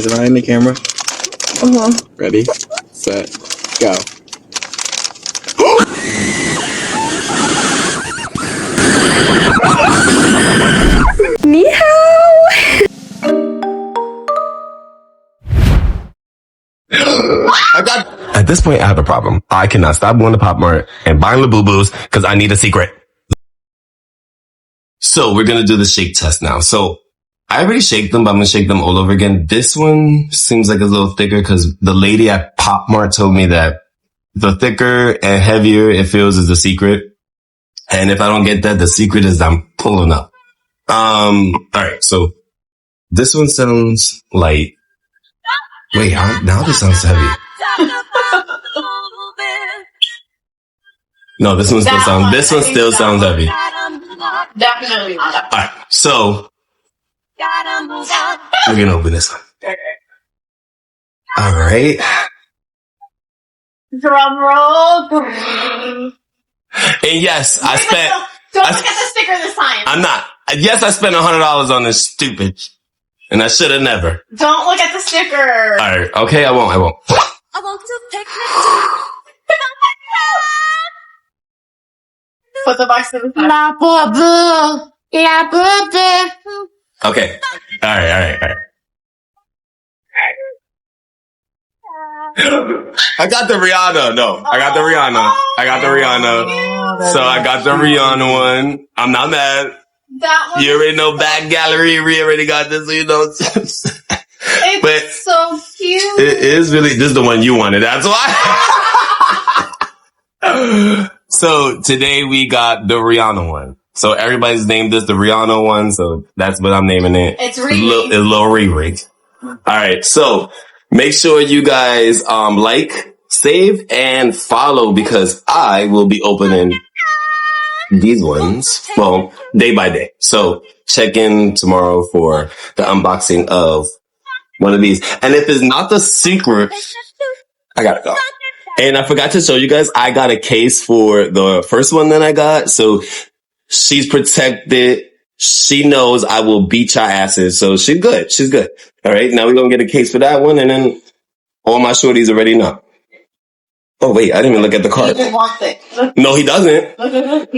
Is it not in the camera? Ready, set, go. Ni hao. At this point, I have a problem. I cannot stop going to Pop Mart and buying LABUBUS because I need a secret. So we're going to do the shake test now. So I already shaked them, but I'm going to shake them all over again. This one seems like it's a little thicker because the lady at Pop Mart told me that the thicker and heavier it feels is the secret. And if I don't get that, the secret is I'm pulling up. All right. So this one sounds light. Wait, now this sounds heavy. No, this one still sounds heavy. Definitely. Alright, so we're gonna open this one. Alright. Drum roll. And yes, Don't look at the sticker this time. I'm not. Yes, I spent $100 on this stupid. And I should have never. Don't look at the sticker. Alright, okay, I won't. I want to take Put the box in the side. Okay. Alright. I got the Rihanna. No, I got the Rihanna. So I got the Rihanna one. I'm not mad. That one. You already know Back Gallery. We already got this, you know. It's so cute. It is really, this is the one you wanted. That's why. So today we got the Rihanna one. So everybody's named this the Rihanna one. So that's what I'm naming it. It's Riri. It's Lil Riri. All right. So make sure you guys, like, save, and follow because I will be opening these ones, well, day by day. So check in tomorrow for the unboxing of one of these. And if it's not the secret, I gotta go. And I forgot to show you guys, I got a case for the first one that I got. So she's protected. She knows I will beat your asses. So she's good. All right. Now we're going to get a case for that one. And then all my shorties already know. Oh, wait, I didn't even look at the card. He wants it. No, he doesn't.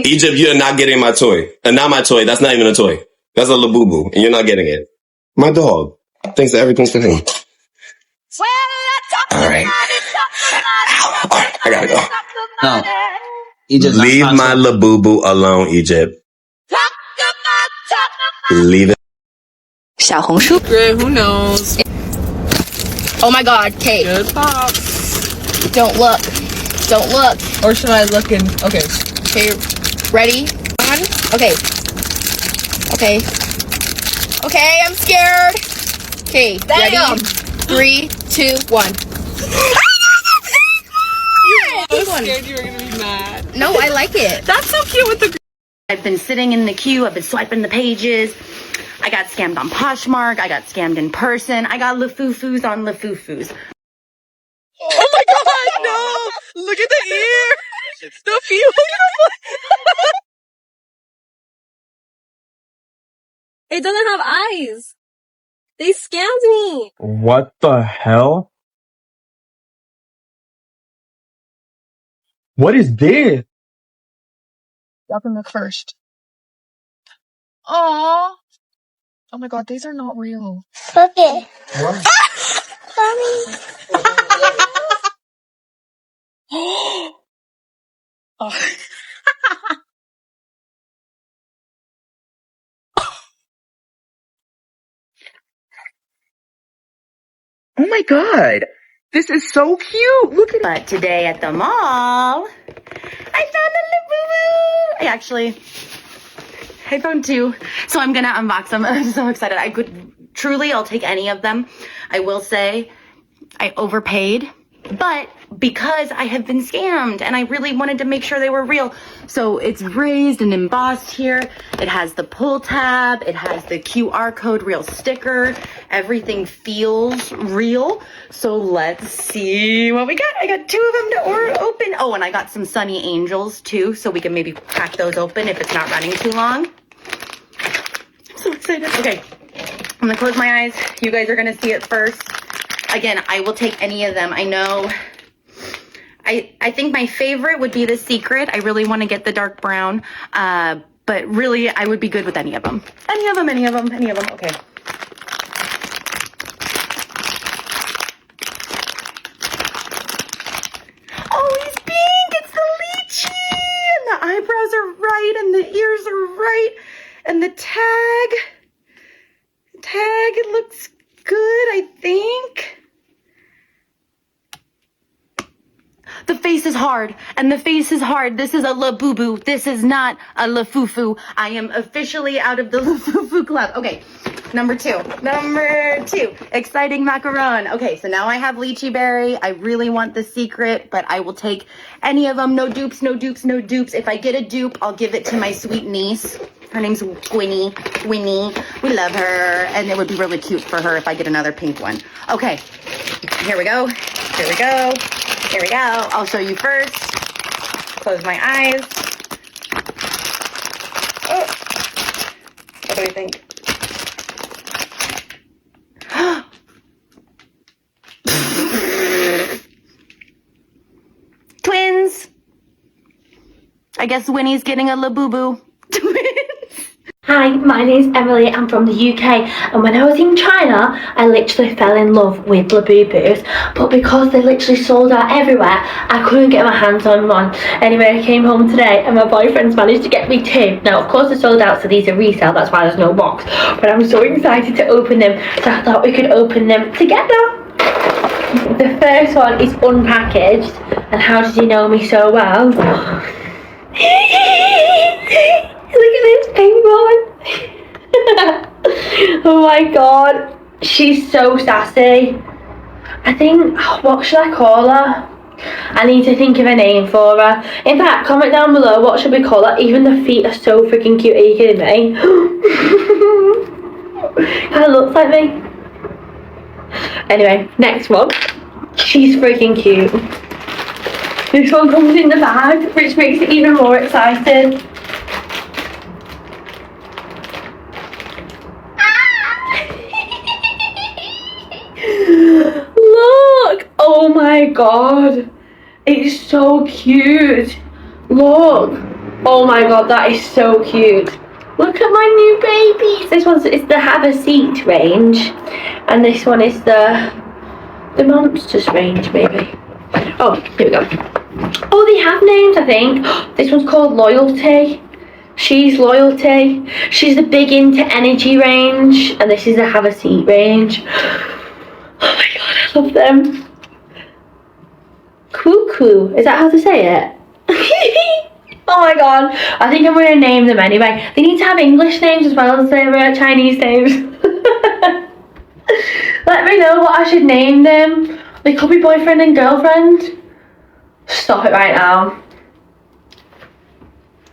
Egypt, you're not getting my toy. And not my toy. That's not even a toy. That's a LABUBU. And you're not getting it. My dog thinks that everything's for him. All right. Ow. All right, I gotta go. No. Egypt, leave my LABUBU alone, Egypt. Leave it. 小红书 Who knows? Oh my god, Kate. Good pop. Don't look. Or should I look in? Okay. Okay, ready? On? Okay, I'm scared. Okay, ready? 3, 2, 1. I was scared you were gonna be mad. No, I like it. That's so cute with the. I've been sitting in the queue. I've been swiping the pages. I got scammed on Poshmark. I got scammed in person. I got LaFoufous on LaFoufous. Oh my god, no! Look at the ear! The beautiful. It doesn't have eyes. They scammed me. What the hell? What is this? Open the first. Aww. Oh my god, these are not real. Okay. What? Mommy. Oh. Oh my god. This is so cute. Look at it. But today at the mall, I found a LABUBU. I found 2. So I'm gonna unbox them. I'm so excited. I'll take any of them. I will say I overpaid, but because I have been scammed and I really wanted to make sure they were real. So it's raised and embossed here. It has the pull tab. It has the QR code real sticker. Everything feels real. So let's see what we got. I got 2 of them to open. Oh, and I got some Sunny Angels too. So we can maybe crack those open if it's not running too long. I'm so excited. Okay. I'm gonna close my eyes. You guys are gonna see it first. Again, I will take any of them. I know. I think my favorite would be the secret. I really want to get the dark brown. But really, I would be good with any of them. Any of them, any of them, any of them. Okay. Oh, he's pink. It's the lychee. And the eyebrows are right. And the ears are right. And the tag looks good, I think. The face is hard, and the face is hard. This is a LABUBU. This is not a LAFUFU. I am officially out of the LAFUFU club. Okay, number two. Exciting macaron. Okay, so now I have lychee berry. I really want the secret, but I will take any of them. No dupes, no dupes, no dupes. If I get a dupe, I'll give it to my sweet niece. Her name's Winnie. We love her, and it would be really cute for her if I get another pink one. Okay, here we go. Here we go. Here we go. I'll show you first. Close my eyes. Oh. What do we think? Twins. I guess Winnie's getting a LABUBU. Twins. Hi, my name's Emily. I'm from the UK, and when I was in China, I literally fell in love with LABUBUS, but because they literally sold out everywhere, I couldn't get my hands on one. Anyway, I came home today, and my boyfriend's managed to get me two. Now, of course, they're sold out, so these are resale, that's why there's no box, but I'm so excited to open them, so I thought we could open them together. The first one is unpackaged, and how does he know me so well? Look at this pink one. Oh my god. She's so sassy. I think, what should I call her? I need to think of a name for her. In fact, comment down below what should we call her. Even the feet are so freaking cute. Are you kidding me? Kind of looks like me. Anyway, next one. She's freaking cute. This one comes in the bag, which makes it even more exciting. Look! Oh my god! It's so cute! Look! Oh my god, that is so cute! Look at my new babies! This one's the Have a Seat range, and this one is the Monsters range, maybe. Oh, here we go. Oh, they have names, I think. This one's called Loyalty. She's Loyalty. She's the Big Into Energy range, and this is the Have a Seat range. Oh my god, I love them. Cuckoo. Is that how to say it? Oh my god. I think I'm going to name them anyway. They need to have English names as well as their Chinese names. Let me know what I should name them. They could be boyfriend and girlfriend. Stop it right now.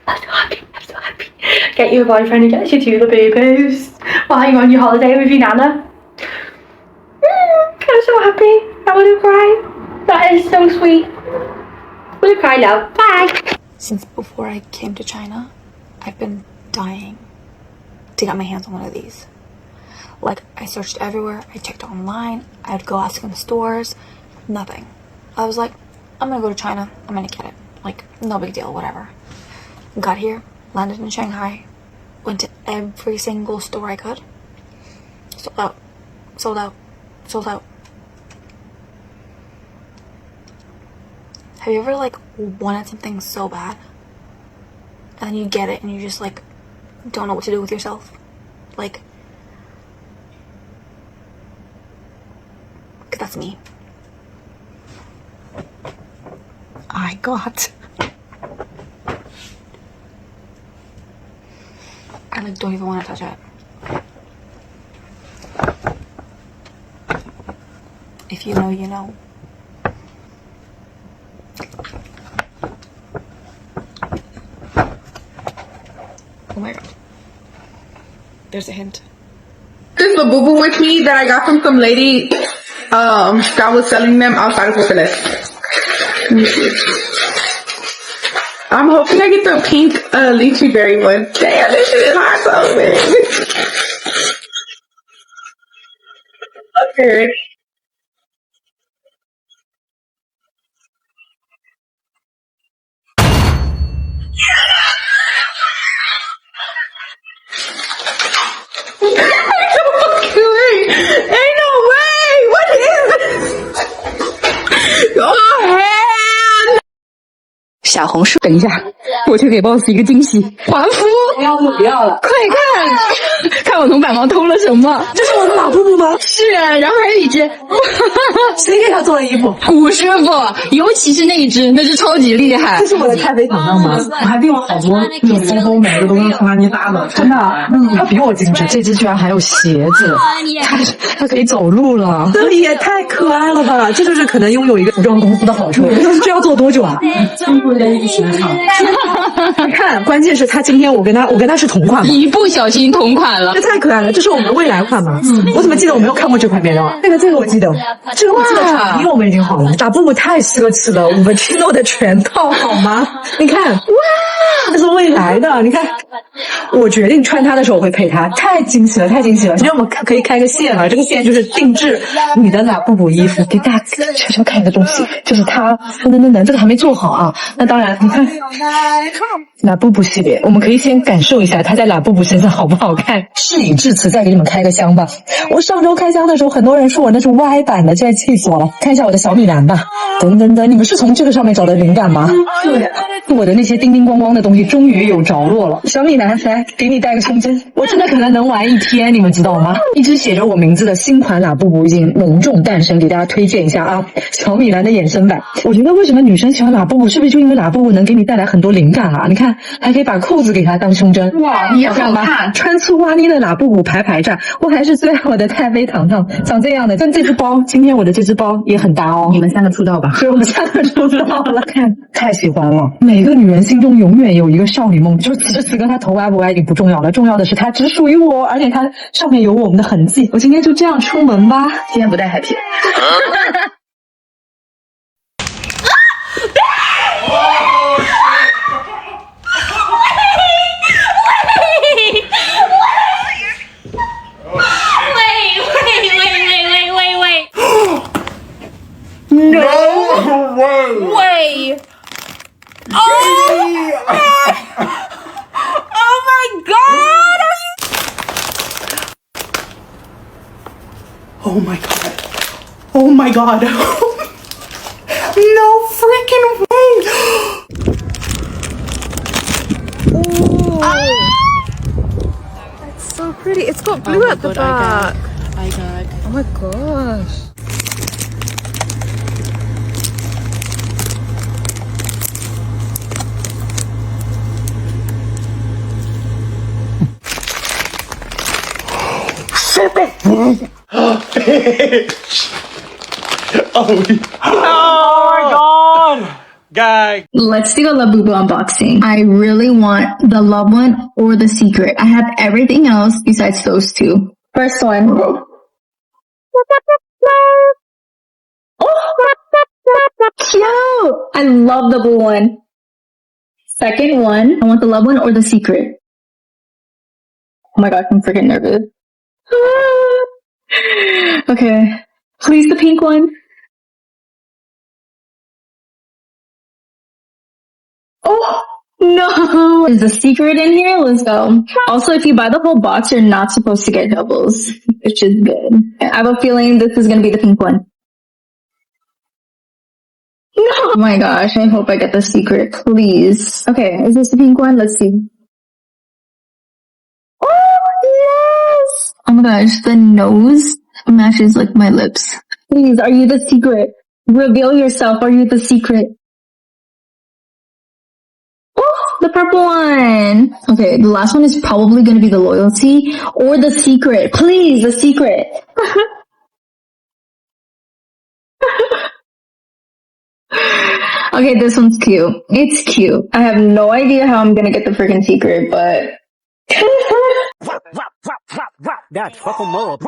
I'm so happy. I'm so happy. Get you a boyfriend and get you two LABUBUS while you're on your holiday with your nana. I'm so happy. I want to cry. That is so sweet. I'm gonna cry now. Bye. Since before I came to China, I've been dying to get my hands on one of these. Like, I searched everywhere. I checked online. I would go ask in the stores. Nothing. I was like, I'm gonna go to China. I'm gonna get it. Like, no big deal, whatever. Got here, landed in Shanghai, went to every single store I could. Sold out. Sold out. Sold out. Have you ever, like, wanted something so bad, and then you get it, and you just, like, don't know what to do with yourself? Like, 'cause that's me. I got... I, like, don't even want to touch it. If you know, you know. Oh my god. There's a hint. This LABUBU with me that I got from some lady that was selling them outside of Coconut. I'm hoping I get the pink lychee berry one. Damn, this shit is hard to open. Okay. Ain't no way! What is this? Oh hell! 小红书，等一下，我去给 boss 一个惊喜，华夫！不要了，快看，看我从百毛偷了什么？这是我的老布布吗？是啊，然后还有一只，谁给他做的衣服？古师傅，尤其是那一只，那只超级厉害。这是我的太妃糖糖吗？我还订了好多那种包包，每个都跟哈尼搭的，真的。它比我精致，这只居然还有鞋子，它可以走路了，这也太可爱了吧！这就是可能拥有一个服装公司的好处。这要做多久啊？你看，关键是他今天我跟他是同款吗？一不小心同款了，这太可爱了！这是我们的未来款吗？我怎么记得我没有看过这款面料啊？这个我记得，这个我记得产品我们已经好了。打布布太奢侈了，我们Chino的全套好吗？你看，哇，这是未来的，你看，我决定穿它的时候我会配它，太惊喜了，太惊喜了！今天我们可以开个线了，这个线就是定制你的拉布布衣服，给大家悄悄看一个东西，就是它，等，这个还没做好啊。那当然，你看。拉布布系列，我们可以先感受一下它在拉布布身上好不好看。事已至此，再给你们开个箱吧。我上周开箱的时候，很多人说我那是歪版的，现在气死我了。看一下我的小米蓝吧。等，你们是从这个上面找的灵感吗？对，我的那些叮叮咣咣的东西终于有着落了。小米蓝，来给你带个胸针，我真的可能能玩一天，你们知道吗？一只写着我名字的新款拉布布已经隆重诞生，给大家推荐一下啊。小米蓝的衍生版，我觉得为什么女生喜欢拉布布，是不是就因为拉布布能给你带来很多灵感啊？你看，还可以把扣子给它当胸针，哇，也好看。穿粗哇哩的拉布布排站，我还是最爱我的太妃糖糖，长这样的，跟这只包，今天我的这只包也很搭哦。你们3个出道吧？所以我们3个出道了，看，太喜欢了。每个女人心中永远有一个少女梦，就此时此刻她头歪不歪已经不重要了，重要的是她只属于我，而且它上面有我们的痕迹。我今天就这样出门吧，今天不带海片。No way! Oh my god! Oh my god. Oh my god. No freaking way. That's so pretty. It's got blue at the back. I got. Oh my gosh. Oh my god! Guy. Let's do a Labubu unboxing. I really want the love one or the secret. I have everything else besides those two. First one. Oh, cute! I love the blue one. Second one, I want the love one or the secret. Oh my gosh, I'm freaking nervous. Okay, please the pink one. Oh, no. Is the secret in here? Let's go. Also, if you buy the whole box, you're not supposed to get doubles, which is good. I have a feeling this is going to be the pink one. No. Oh my gosh, I hope I get the secret, please. Okay, is this the pink one? Let's see. Oh, yes! Oh my gosh, the nose matches like my lips. Please, are you the secret? Reveal yourself. Are you the secret? Oh, the purple one. Okay, the last one is probably going to be the loyalty or the secret. Please, the secret. Okay, this one's cute. It's cute. I have no idea how I'm going to get the freaking secret, but... That's fucking mob.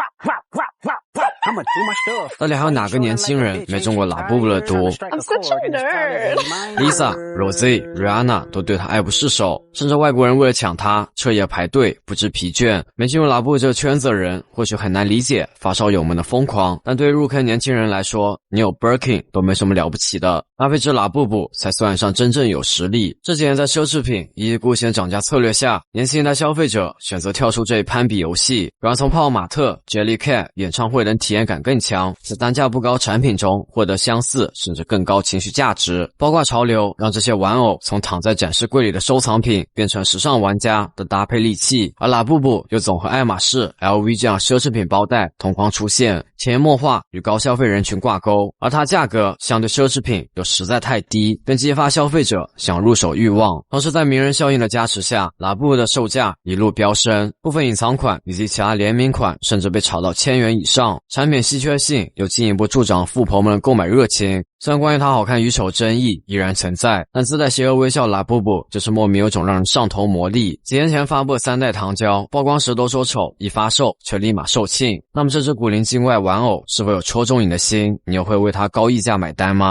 到底还有哪个年轻人没中过拉布布的毒 I'm such a nerd. ？Lisa、Rosie、Rihanna 都对他爱不释手，甚至外国人为了抢他彻夜排队，不知疲倦。没进入拉布布这个圈子的人或许很难理解发烧友们的疯狂，但对于入坑年轻人来说，你有 Birkin 都没什么了不起的，搭配着拉布布才算得上真正有实力。这几年在奢侈品一意孤行的涨价策略下，年轻一代消费者选择跳出这一攀比游戏，让从泡泡玛特、Jellycat 演唱会等体验感更强，在单价不高产品中获得相似甚至更高情绪价值。包挂潮流让这些玩偶从躺在展示柜里的收藏品变成时尚玩家的搭配利器，而拉布布又总和爱马仕、LV 这样奢侈品包袋同框出现，潜移默化与高消费人群挂钩，而它价格相对奢侈品又实在太低，更激发消费者想入手欲望。同时在名人效应的加持下，拉布布的售价一路飙升，部分隐藏款以及其他联名款甚至被炒到1000元以上，产品稀缺性又进一步助长富婆们的购买热情。虽然关于它好看与丑争议依然存在，但自带邪恶微笑拉布布就是莫名有种让人上头魔力。几年前发布的3代糖胶，曝光时都说丑，一发售却立马售罄。那么这只古灵精怪玩偶是否有戳中你的心？你又会为它高溢价买单吗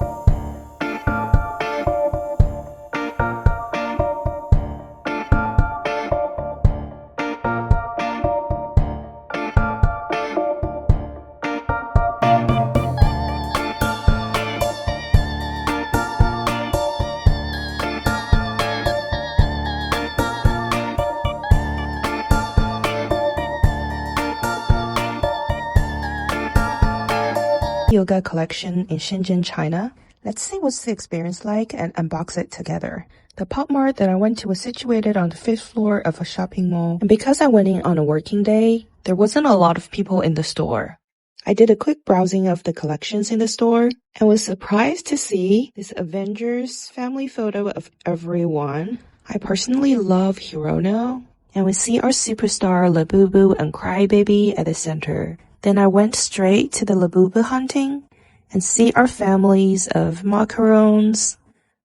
Yoga collection in Shenzhen, China. Let's see what's the experience like and unbox it together. The pop mart that I went to was situated on the 5th floor of a shopping mall, and because I went in on a working day, there wasn't a lot of people in the store. I did a quick browsing of the collections in the store and was surprised to see this Avengers family photo of everyone. I personally love Hirono, and we see our superstar Labubu and Crybaby at the center. Then I went straight to the Labubu hunting and see our families of macarons.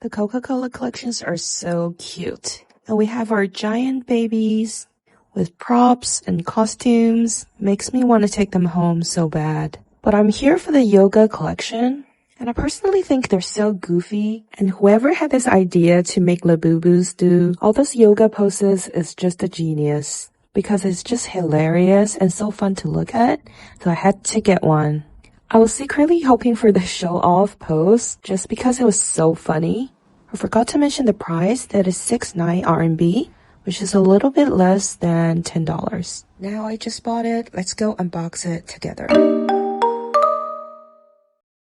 The Coca-Cola collections are so cute. And we have our giant babies with props and costumes. Makes me want to take them home so bad. But I'm here for the yoga collection. And I personally think they're so goofy. And whoever had this idea to make Labubus do all those yoga poses is just a genius. Because it's just hilarious and so fun to look at, so I had to get one. I was secretly hoping for the show-off pose just because it was so funny. I forgot to mention the price, that is 6.9 RMB, which is a little bit less than $10. Now I just bought it, let's go unbox it together.